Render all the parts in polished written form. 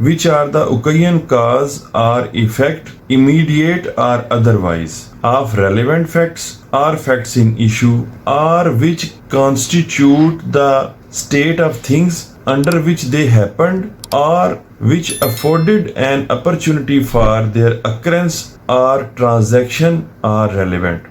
which are the occasion cause or effect immediate or otherwise of relevant facts or facts in issue or which constitute the state of things under which they happened or which afforded an opportunity for their occurrence or transaction are relevant।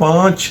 5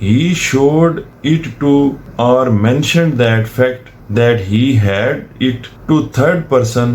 he showed it to or mentioned that fact that he had it to third person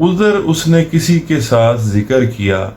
ادھر اس نے کسی کے ساتھ ذکر کیا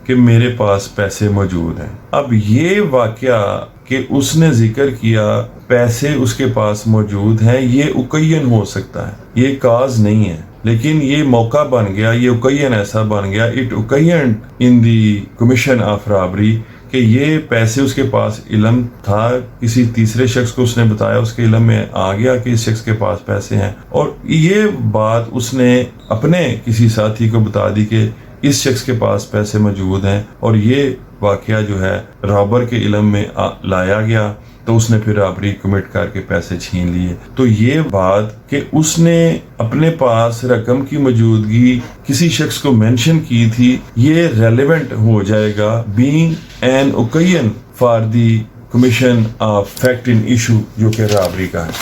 کہ میرے پاس پیسے موجود ہیں۔ اب یہ واقعہ کہ اس نے ذکر کیا پیسے اس کے پاس موجود ہیں، یہ اوکین ہو سکتا ہے، یہ کاز نہیں ہے، لیکن یہ موقع بن گیا، یہ اوکین ایسا بن گیا، it occasion in the commission of robbery, کہ یہ پیسے اس کے پاس علم تھا، کسی تیسرے شخص کو اس نے بتایا، اس کے علم میں آ گیا کہ اس شخص کے پاس پیسے ہیں، اور یہ بات اس نے اپنے کسی ساتھی کو بتا دی کہ اس شخص کے پاس پیسے موجود ہیں، اور یہ واقعہ جو ہے رابر کے علم میں لایا گیا، تو اس نے پھر رابری کمٹ کر کے پیسے چھین لیے۔ تو یہ بات کہ اس نے اپنے پاس رقم کی موجودگی کسی شخص کو مینشن کی تھی، یہ ریلیونٹ ہو جائے گا being an occasion for the commission of fact in issue, جو کہ رابری کا ہے۔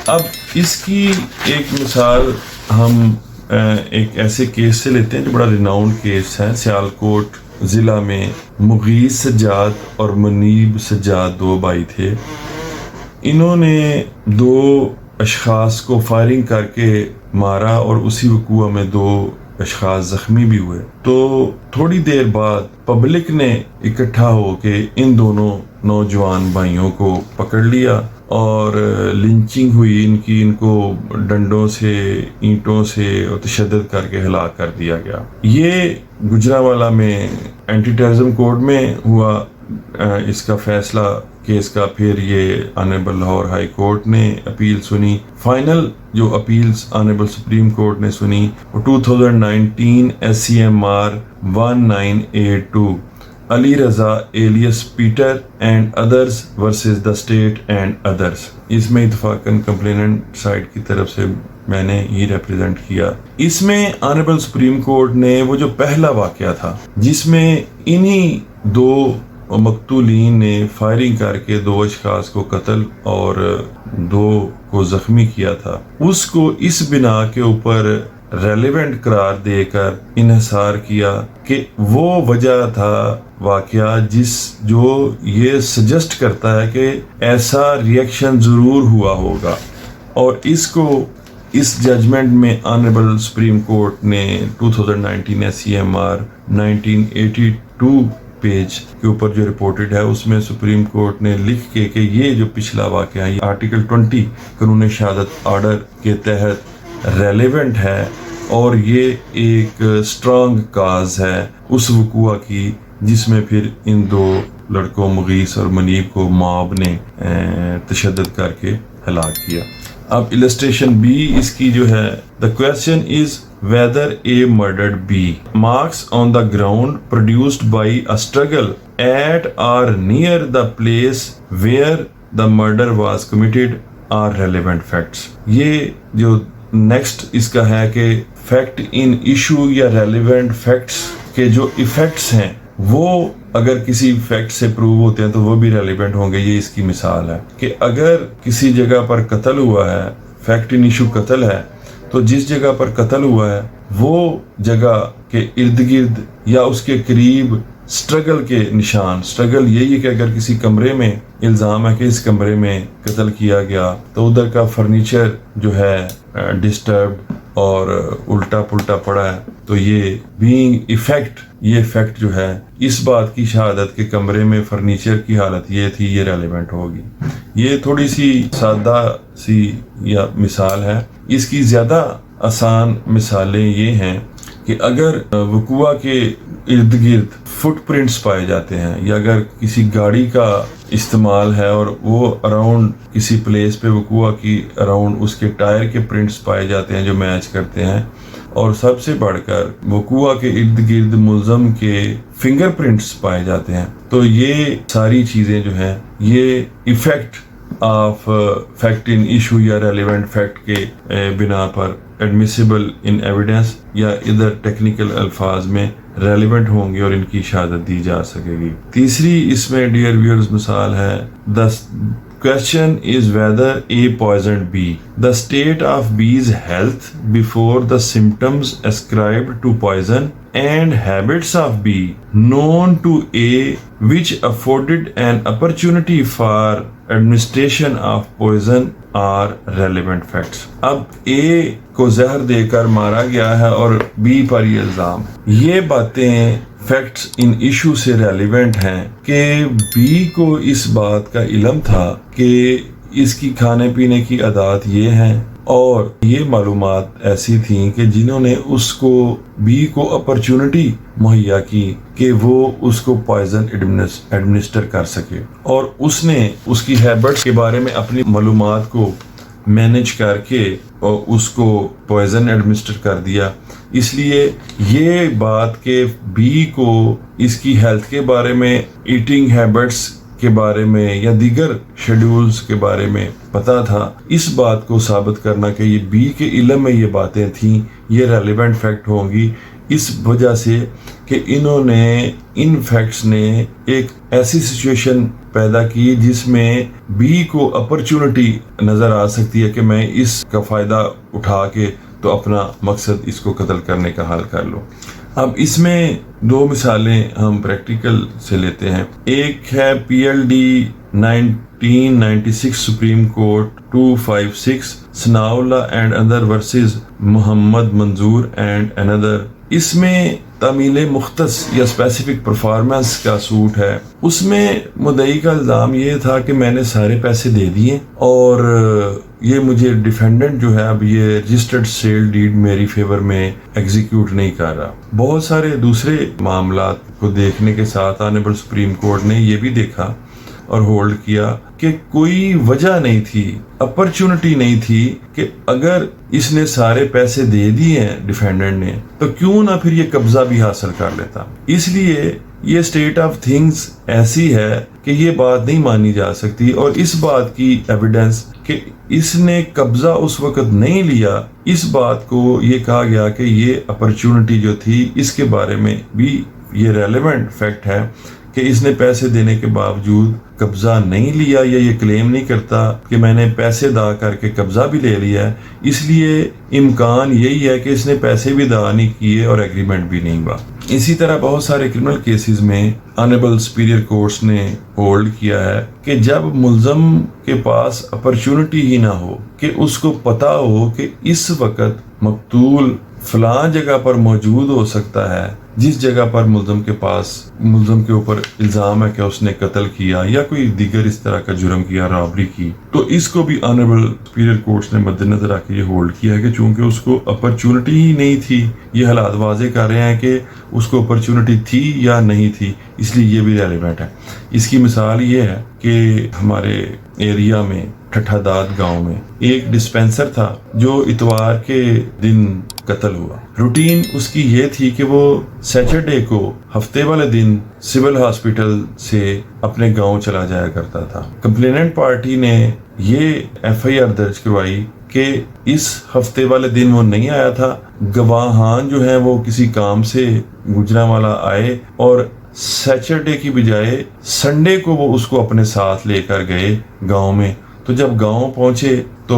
اب اس کی ایک مثال ہم ایک ایسے کیس سے لیتے ہیں جو بڑا ریناؤنڈ کیس ہے۔ سیالکوٹ ضلع میں مغیث سجاد اور منیب سجاد دو بھائی تھے۔ انہوں نے دو اشخاص کو فائرنگ کر کے مارا اور اسی وقوع میں دو اشخاص زخمی بھی ہوئے۔ تو تھوڑی دیر بعد پبلک نے اکٹھا ہو کے ان دونوں نوجوان بھائیوں کو پکڑ لیا اور لنچنگ ہوئی ان کی، ان کو ڈنڈوں سے، اینٹوں سے اور تشدد کر کے ہلاک کر دیا گیا۔ یہ گجرانوالہ میں اینٹی ٹیررزم کورٹ میں ہوا اس کا فیصلہ کیس کا۔ پھر یہ آنریبل لاہور ہائی کورٹ نے اپیل سنی۔ فائنل جو اپیلز آنریبل سپریم کورٹ نے سنی وہ 2019 SCMR 1982 Ali Raza Ellis Peter and others versus the state and others. اس میں اتفاقاً کمپلیننٹ سائڈ کی طرف سے میں نے ہی ریپریزنٹ کیا۔ اس میں آنریبل سپریم کورٹ نے وہ جو پہلا واقعہ تھا جس میں انہی دو مقتولین نے فائرنگ کر کے دو اشخاص کو قتل اور دو کو زخمی کیا تھا، اس کو اس بنا کے اوپر ریلیونٹ قرار دے کر انحصار کیا کہ وہ وجہ تھا واقعہ جو یہ سجسٹ کرتا ہے کہ ایسا ریئیکشن ضرور ہوا ہوگا، اور اس کو اس ججمنٹ میں آنریبل سپریم کورٹ نے 2019 SCMR 1982 پیج کے اوپر جو رپورٹڈ ہے اس میں سپریم کورٹ نے لکھ کے کہ یہ جو پچھلا واقعہ ہے آرٹیکل 20 قانون شہادت آرڈر کے تحت ریلیونٹ ہے، اور یہ ایک اسٹرانگ کاز ہے اس وقوع کی جس میں پھر ان دو لڑکوں مغیث اور منیب کو موب نے تشدد کر کے ہلاک کیا۔ اب السٹریشن بی اس کی جو ہے، the question is whether a murdered B marks on the ground produced by a struggle at or near the place where the murder was committed are relevant facts۔ یہ جو نیکسٹ اس کا ہے کہ fact in issue یا relevant facts کے جو effects ہیں وہ اگر کسی فیکٹ سے پروو ہوتے ہیں تو وہ بھی ریلیونٹ ہوں گے۔ یہ اس کی مثال ہے کہ اگر کسی جگہ پر قتل ہوا ہے، فیکٹ ان ایشو قتل ہے، تو جس جگہ پر قتل ہوا ہے وہ جگہ کے ارد گرد یا اس کے قریب سٹرگل کے نشان، سٹرگل یہی ہے کہ اگر کسی کمرے میں الزام ہے کہ اس کمرے میں قتل کیا گیا تو ادھر کا فرنیچر جو ہے ڈسٹربڈ اور الٹا پلٹا پڑا ہے، تو یہ بینگ ایفیکٹ، یہ فیکٹ جو ہے اس بات کی شہادت کہ کمرے میں فرنیچر کی حالت یہ تھی، یہ ریلیونٹ ہوگی۔ یہ تھوڑی سی سادہ سی یا مثال ہے۔ اس کی زیادہ آسان مثالیں یہ ہیں کہ اگر وقوع کے ارد گرد فٹ پرنٹس پائے جاتے ہیں، یا اگر کسی گاڑی کا استعمال ہے اور وہ اراؤنڈ کسی پلیس پہ وقوع کی اراؤنڈ اس کے ٹائر کے پرنٹس پائے جاتے ہیں جو میچ کرتے ہیں، اور سب سے بڑھ کر وقوع کے ارد گرد ملزم کے فنگر پرنٹس پائے جاتے ہیں، تو یہ ساری چیزیں جو ہیں یہ effect of fact in issue یا ریلیونٹ فیکٹ کے بنا پر ایڈمیسیبل ان ایویڈنس یا ادھر ٹیکنیکل الفاظ میں ریلیونٹ ہوں گے اور ان کی شہادت دی جا سکے گی۔ تیسری اس میں ڈیئر ویئرز مثال ہے، the Question is whether A poisoned B. The state of B's health before the symptoms ascribed to poison and habits of B known to A which afforded an opportunity for administration of poison are relevant facts. اب A کو زہر دے کر مارا گیا ہے اور B پر یہ الزام. یہ باتیں فیکٹس ان ایشو سے ریلیونٹ ہیں کہ بی کو اس بات کا علم تھا کہ اس کی کھانے پینے کی عادات یہ ہیں اور یہ معلومات ایسی تھیں کہ جنہوں نے اس کو بی کو اپرچونٹی مہیا کی کہ وہ اس کو پوائزن ایڈمنسٹر کر سکے، اور اس نے اس کی ہیبٹس کے بارے میں اپنی معلومات کو مینج کر کے اور اس کو پوائزن ایڈمنسٹر کر دیا. اس لیے یہ بات کہ بی کو اس کی ہیلتھ کے بارے میں، ایٹنگ ہیبٹس کے بارے میں یا دیگر شیڈیولز کے بارے میں پتا تھا، اس بات کو ثابت کرنا کہ یہ بی کے علم میں یہ باتیں تھیں، یہ ریلیونٹ فیکٹ ہوں گی اس وجہ سے کہ انہوں نے ان فیکٹس نے ایک ایسی سچویشن پیدا کی جس میں بی کو اپرچونٹی نظر آ سکتی ہے کہ میں اس کا فائدہ اٹھا کے تو اپنا مقصد اس کو قتل کرنے کا حل کر لوں. اب اس میں دو مثالیں ہم پریکٹیکل سے لیتے ہیں. ایک ہے PLD 1996 supreme court 256 Sanaullah and another versus Muhammad Manzoor and another. اس میں تعمیل مختص یا اسپیسیفک پرفارمنس کا سوٹ ہے. اس میں مدعی کا الزام یہ تھا کہ میں نے سارے پیسے دے دیے اور یہ مجھے ڈیفینڈنٹ جو ہے اب یہ رجسٹرڈ سیل ڈیڈ میری فیور میں ایگزیکیوٹ نہیں کر رہا. بہت سارے دوسرے معاملات کو دیکھنے کے ساتھ آنریبل سپریم کورٹ نے یہ بھی دیکھا اور ہولڈ کیا کہ کوئی وجہ نہیں تھی، اپرچونٹی نہیں تھی کہ اگر اس نے سارے پیسے دے دیے ہیں ڈیفینڈنٹ نے تو کیوں نہ پھر یہ قبضہ بھی حاصل کر لیتا. اس لیے یہ اسٹیٹ آف تھنگز ایسی ہے کہ یہ بات نہیں مانی جا سکتی، اور اس بات کی ایویڈنس کہ اس نے قبضہ اس وقت نہیں لیا، اس بات کو یہ کہا گیا کہ یہ اپرچونٹی جو تھی اس کے بارے میں بھی یہ ریلیونٹ فیکٹ ہے کہ اس نے پیسے دینے کے باوجود قبضہ نہیں لیا یا یہ کلیم نہیں کرتا کہ میں نے پیسے ادا کر کے قبضہ بھی لے لیا ہے. اس لیے امکان یہی ہے کہ اس نے پیسے بھی ادا نہیں کیے اور ایگریمنٹ بھی نہیں ہوا. اسی طرح بہت سارے کرمنل کیسز میں آنریبل سپیریئر کورٹس نے ہولڈ کیا ہے کہ جب ملزم کے پاس اپرچونٹی ہی نہ ہو کہ اس کو پتا ہو کہ اس وقت مقتول فلاں جگہ پر موجود ہو سکتا ہے جس جگہ پر ملزم کے اوپر الزام ہے کہ اس نے قتل کیا یا کوئی دیگر اس طرح کا جرم کیا، رابری کی، تو اس کو بھی آنریبل سپیریئر کورٹس نے مد نظر آ کے یہ ہولڈ کیا ہے کہ چونکہ اس کو اپرچونٹی ہی نہیں تھی. یہ حالات واضح کر رہے ہیں کہ اس کو اپرچونٹی تھی یا نہیں تھی، اس لیے یہ بھی ریلیونٹ ہے. اس کی مثال یہ ہے کہ ہمارے ایریا میں ٹھٹھا داد گاؤں میں ایک ڈسپینسر تھا جو اتوار کے دن قتل ہوا. روٹین اس کی یہ تھی کہ وہ سیٹرڈے کو ہفتے والے دن سول ہاسپٹل سے اپنے گاؤں چلا جایا کرتا تھا. کمپلیننٹ پارٹی نے یہ FIR درج کروائی کہ اس ہفتے والے دن وہ نہیں آیا تھا. گواہان جو ہیں وہ کسی کام سے گجرا والا آئے اور سیٹرڈے کی بجائے سنڈے کو وہ اس کو اپنے ساتھ لے کر گئے گاؤں میں. تو جب گاؤں پہنچے تو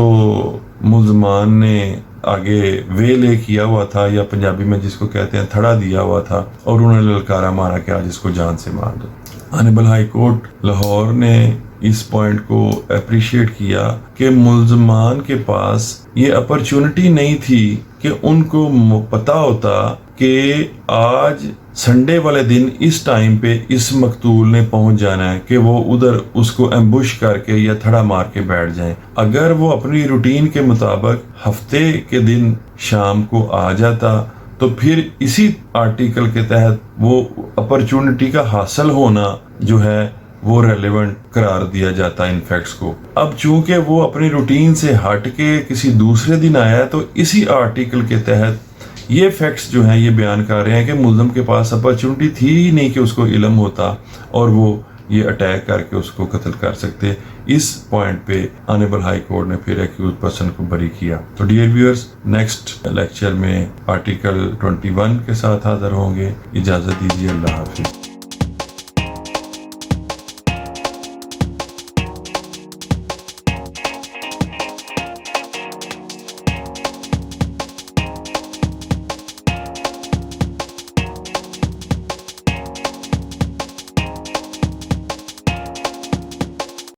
ملزمان نے آگے ویلے کیا ہوا تھا یا پنجابی میں جس کو کہتے ہیں تھڑا دیا ہوا تھا اور انہوں نے للکارا مارا کہ آج اس کو جان سے مار دو. آنریبل ہائی کورٹ لاہور نے اس پوائنٹ کو اپریشیٹ کیا کہ ملزمان کے پاس یہ اپرچونٹی نہیں تھی کہ ان کو پتا ہوتا کہ آج سنڈے والے دن اس ٹائم پہ اس مقتول نے پہنچ جانا ہے کہ وہ ادھر اس کو ایمبوش کر کے یا تھڑا مار کے بیٹھ جائیں. اگر وہ اپنی روٹین کے مطابق ہفتے کے دن شام کو آ جاتا تو پھر اسی آرٹیکل کے تحت وہ اپرچونٹی کا حاصل ہونا جو ہے وہ ریلیونٹ قرار دیا جاتا ان فیکٹس کو. اب چونکہ وہ اپنی روٹین سے ہٹ کے کسی دوسرے دن آیا ہے تو اسی آرٹیکل کے تحت یہ فیکٹس جو ہیں یہ بیان کر رہے ہیں کہ ملزم کے پاس اپرچونٹی تھی ہی نہیں کہ اس کو علم ہوتا اور وہ یہ اٹیک کر کے اس کو قتل کر سکتے. اس پوائنٹ پہ آنریبل ہائی کورٹ نے پھر ایکیوز پرسن کو بری کیا. تو ڈیئر ویورز، نیکسٹ لیکچر میں آرٹیکل 21 کے ساتھ حاضر ہوں گے. اجازت دیجیے، اللہ حافظ.